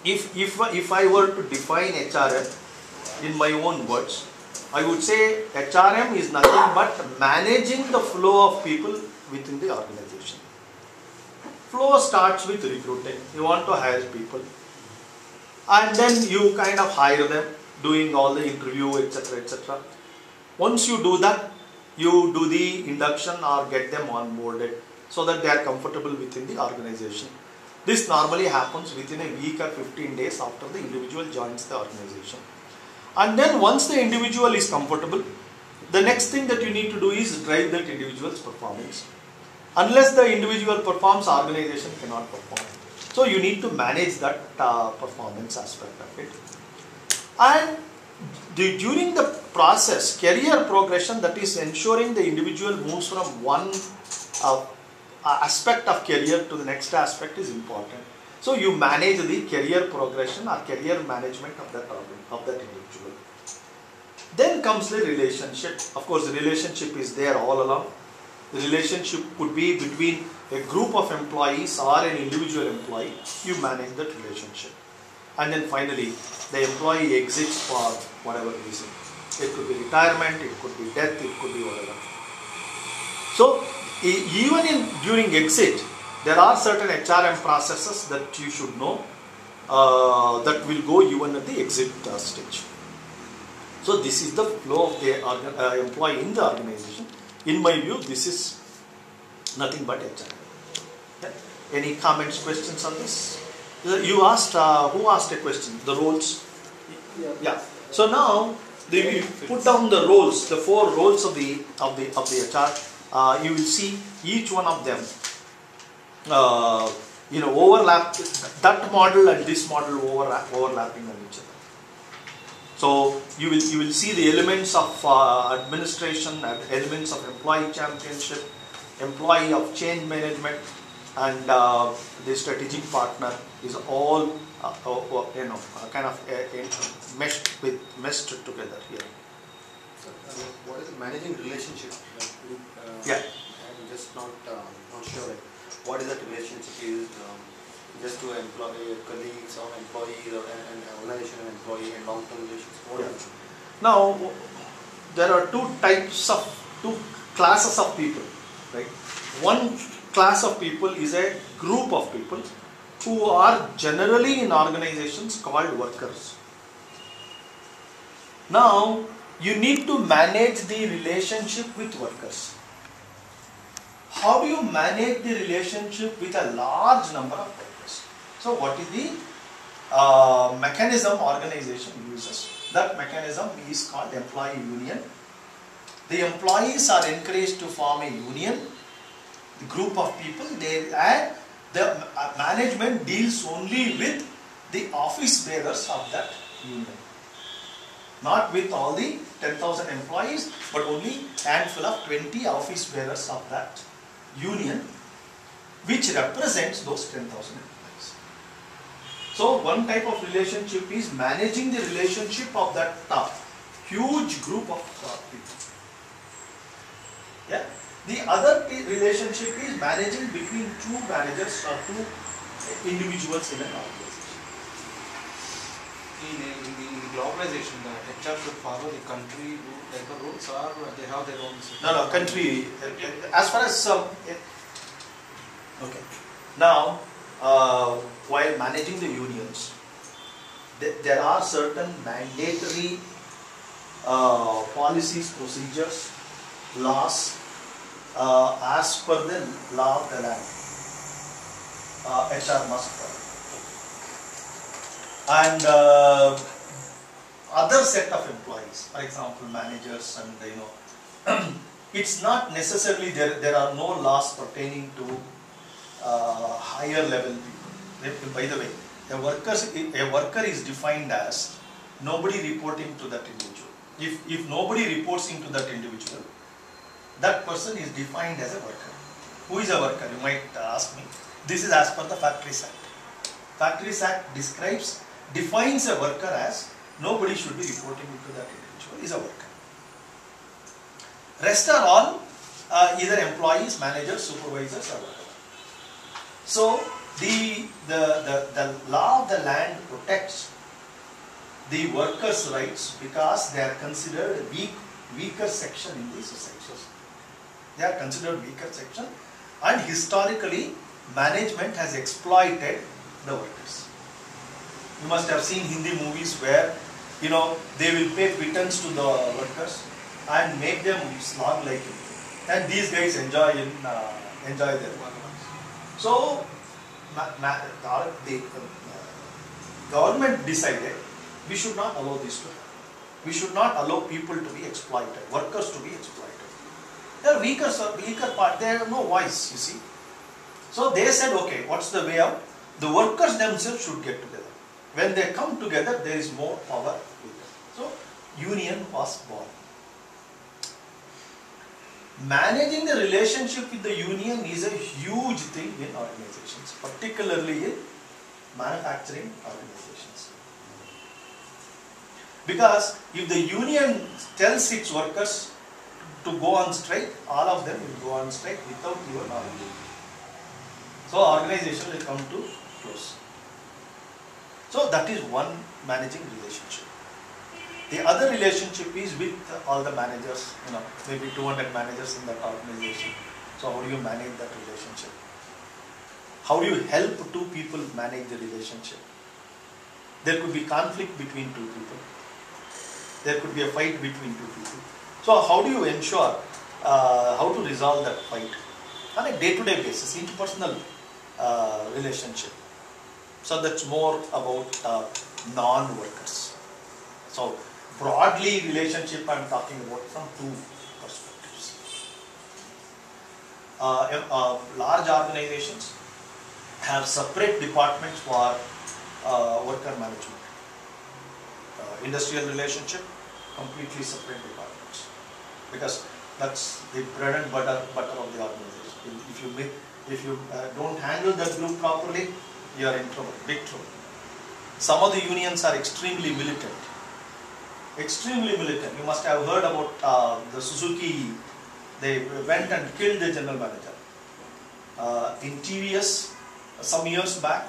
if I were to define HRM in my own words, I would say HRM is nothing but managing the flow of people within the organization. Flow starts with recruiting. You want to hire people, and then you kind of hire them, doing all the interview, etc., etc. Once you do that, you do the induction or get them onboarded so that they are comfortable within the organization. This normally happens within a week or 15 days after the individual joins the organization. And then once the individual is comfortable, the next thing that you need to do is drive that individual's performance. Unless the individual performs, organization cannot perform. So you need to manage that performance aspect of it. And during the process, career progression, that is ensuring the individual moves from one aspect of career to the next aspect is important. So you manage the career progression or career management of that individual. Then comes the relationship. Of course, the relationship is there all along. The relationship could be between a group of employees or an individual employee. You manage that relationship. And then finally, the employee exits for whatever reason. It could be retirement, it could be death, it could be whatever. So, even during exit, there are certain HRM processes that you should know that will go even at the exit stage. So, this is the flow of the employee in the organization. In my view, this is nothing but HRM. Okay. Any comments, questions on this? You asked, who asked a question? The roles? Yeah. So now, we put down the roles, the 4 roles of the HR. You will see each one of them, overlap. That model and this model overlapping on each other. So you will see the elements of administration, elements of employee championship, employee of change management, and the strategic partner is all kind of meshed together here. So, what is managing relationship? Yeah. I'm just not sure. Like, what is that relationship? Is just to employee, colleagues, or employee, or an organization, and employee, and long-term relations? What is it? Now, there are two classes of people, right? One class of people is a group of people who are generally in organizations called workers. Now, you need to manage the relationship with workers. How do you manage the relationship with a large number of workers? So, what is the mechanism organization uses? That mechanism is called employee union. The employees are encouraged to form a union, the group of people, and the management deals only with the office bearers of that union. Not with all the 10,000 employees, but only a handful of 20 office bearers of that union, which represents those 10,000 employees. So, one type of relationship is managing the relationship of that huge group of people. Yeah. The other relationship is managing between 2 managers or 2 individuals in an organization. In the globalization, the HR should follow the country like the rules, or they have their own system? No, country. As far as okay. Now, while managing the unions, there are certain mandatory policies, procedures, laws. As per the law of the land, HR must follow. And other set of employees, for example, managers, and it's not necessarily there are no laws pertaining to higher level people. By the way, a worker is defined as nobody reporting to that individual. If nobody reports into that individual, that person is defined as a worker. Who is a worker? You might ask me. This is as per the Factories Act. Factories Act defines a worker as nobody should be reporting into that individual is a worker. Rest are all either employees, managers, supervisors, or whatever. So the law of the land protects the workers' rights because they are considered weaker section in the society. They are considered weaker section, and historically management has exploited the workers. You must have seen Hindi movies where they will pay pittance to the workers and make them slog like it, and these guys enjoy their work. So the government decided we should not allow this to happen. We should not allow people to be exploited, workers to be exploited. They are weaker part, they have no voice, you see. So they said, okay, what's the way out? The workers themselves should get together. When they come together, there is more power with them. So union was born. Managing the relationship with the union is a huge thing in organizations, particularly in manufacturing organizations. Because if the union tells its workers to go on strike, all of them will go on strike without your knowledge. So organization will come to close. So that is one managing relationship. The other relationship is with all the managers, maybe 200 managers in that organization. So how do you manage that relationship? How do you help two people manage the relationship? There could be conflict between two people. There could be a fight between two people. So how do you ensure how to resolve that fight on a day-to-day basis, interpersonal relationship? So that's more about non-workers. So broadly relationship I'm talking about from two perspectives. Large organizations have separate departments for worker management. Industrial relationship, completely separate departments, because that's the bread and butter of the organization. If you don't handle that group properly, you are in trouble, big trouble. Some of the unions are extremely militant. Extremely militant. You must have heard about the Suzuki. They went and killed the general manager. In TVS, some years back,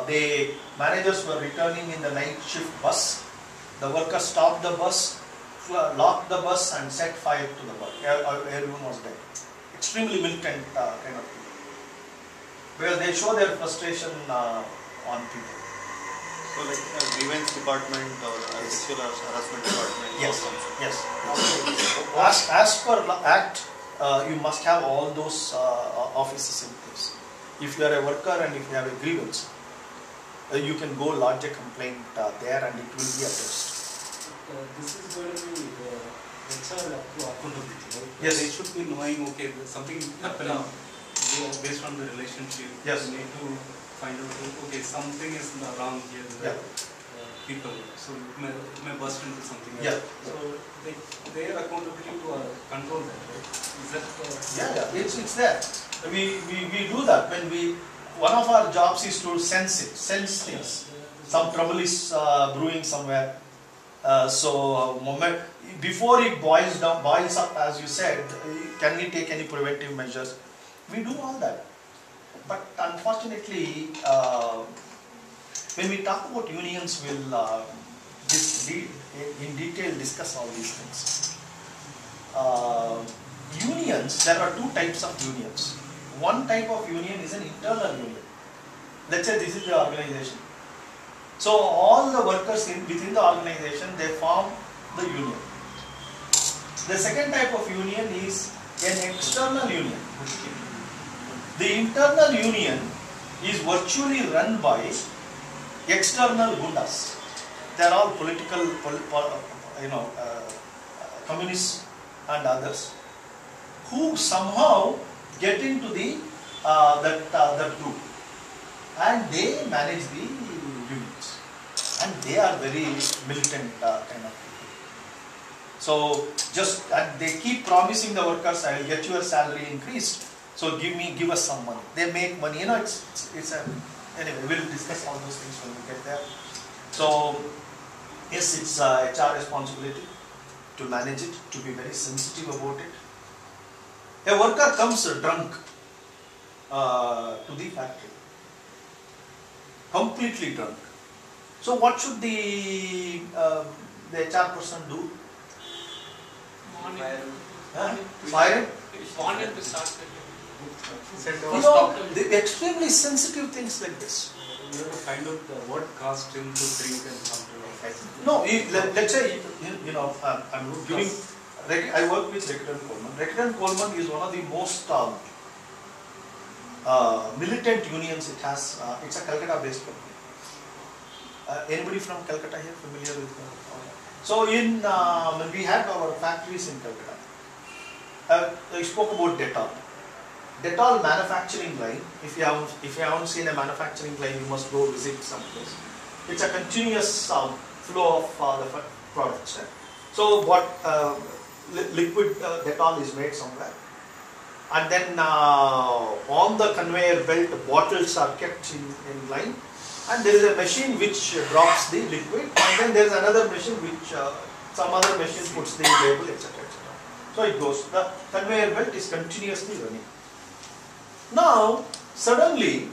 the managers were returning in the night shift bus. The workers stopped the bus, locked the bus and set fire to the bus. Everyone was dead. Extremely militant kind of people. Because they show their frustration on people. So like a grievance department or a sexual harassment department? Yes, yes. As per Act, you must have all those offices in place. If you are a worker and if you have a grievance, you can go lodge a complaint there and it will be addressed. This is going to be HR up to accountability, right? Yes. They should be knowing, okay, there's something happening based on the relationship. Yes. You need to find out, okay, something is wrong here with Yeah. people. So it may burst into something else. Yeah. So their accountability to control that, right? Is that? It's there. We do that when one of our jobs is to sense things. Some trouble is brewing somewhere. Before it boils up, as you said, can we take any preventive measures? We do all that. But unfortunately, when we talk about unions, we'll in detail discuss all these things. Unions, there are two types of unions. One type of union is an internal union. Let's say this is the organization. So all the workers within the organization, they form the union. The second type of union is an external union. The internal union is virtually run by external gundas. They are all political, communists and others who somehow get into that group, and they manage the unions, and they are very militant kind of people. So they keep promising the workers, I will get your salary increased, so give us some money. They make money, anyway, we'll discuss all those things when we get there. So yes, it's HR responsibility to manage it, to be very sensitive about it. A worker comes drunk to the factory, completely drunk. So what should the HR person do? Morning. Fire him? Morning to start with. You know, the extremely sensitive things like this. You have to find out what caused him to drink and come to life. No, let's say, you know, I'm giving, I work with Reckitt & Coleman. Reckitt & Coleman is one of the most militant unions it has. It's a Calcutta-based company. Anybody from Calcutta here familiar with? So when we had our factories in Calcutta, I spoke about Dettol. Dettol manufacturing line. If you haven't seen a manufacturing line, you must go visit some place. It's a continuous flow of the products. Right? So what liquid Dettol is made somewhere, and then on the conveyor belt bottles are kept in line, and there is a machine which drops the liquid, and then there is another machine which some other machine puts the label, etc. etc. So it goes. The conveyor belt is continuously running. Now, suddenly,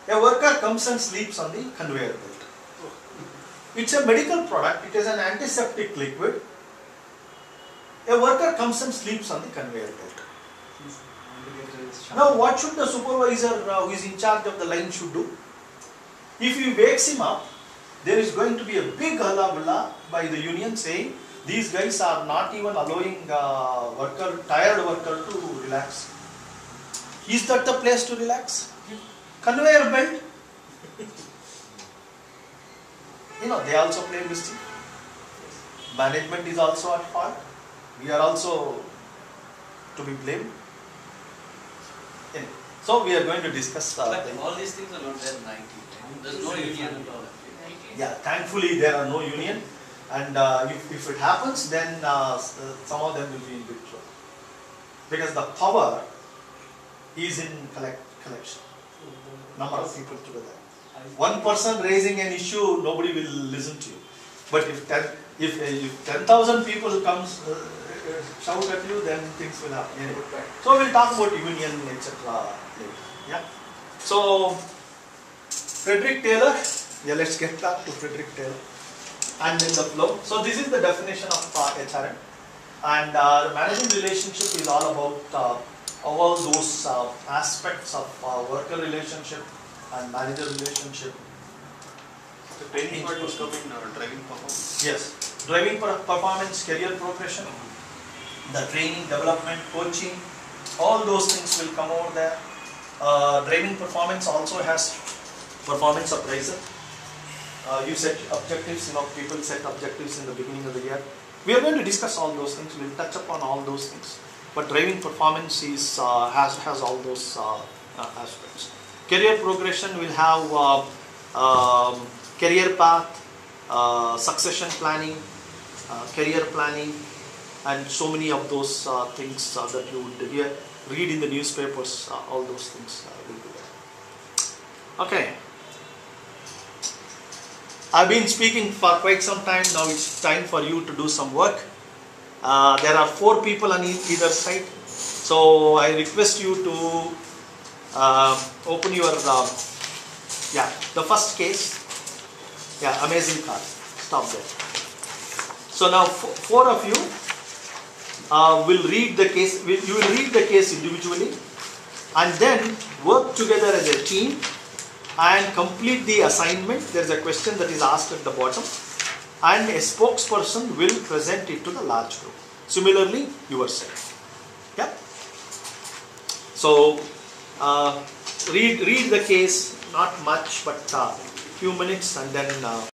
a worker comes and sleeps on the conveyor belt. It's a medical product, it is an antiseptic liquid. A worker comes and sleeps on the conveyor belt. Now, what should the supervisor who is in charge of the line should do? If he wakes him up, there is going to be a big halabulla by the union saying, these guys are not even allowing tired worker to relax. Is that the place to relax? Conveyor belt? You know, they also play mischief. Management is also at fault. We are also to be blamed. Anyway, so we are going to discuss. But all these things are not there in 90. There's no union at all. Yeah, thankfully there are no union, and if it happens, then some of them will be in big trouble, because the power is in collection. Number of people together. One person raising an issue, nobody will listen to you. But if 10,000 people comes shout at you, then things will happen. Anyway. So we'll talk about union, etc. later. Yeah. So Frederick Taylor. Yeah, let's get back to Frederick Taylor and then the flow. So this is the definition of HRM, and the managing relationship is all about all those aspects of worker relationship and manager relationship. The training part was coming driving performance. Yes, driving performance, career progression, the training, development, coaching, all those things will come over there. Driving performance also has performance appraiser. You set objectives, people set objectives in the beginning of the year. We are going to discuss all those things, we will touch upon all those things. But driving performance is, has all those aspects. Career progression will have career path, succession planning, career planning, and so many of those things that you would read in the newspapers, all those things will be there. Okay. I've been speaking for quite some time now. It's time for you to do some work. There are 4 people on either side, so I request you to open your the first case. Yeah, amazing car. Stop there. So now 4 of you will read the case. You will read the case individually, and then work together as a team and complete the assignment. There is a question that is asked at the bottom, and a spokesperson will present it to the large group. Similarly, yourself. Yeah. So read the case, not much, but few minutes, and then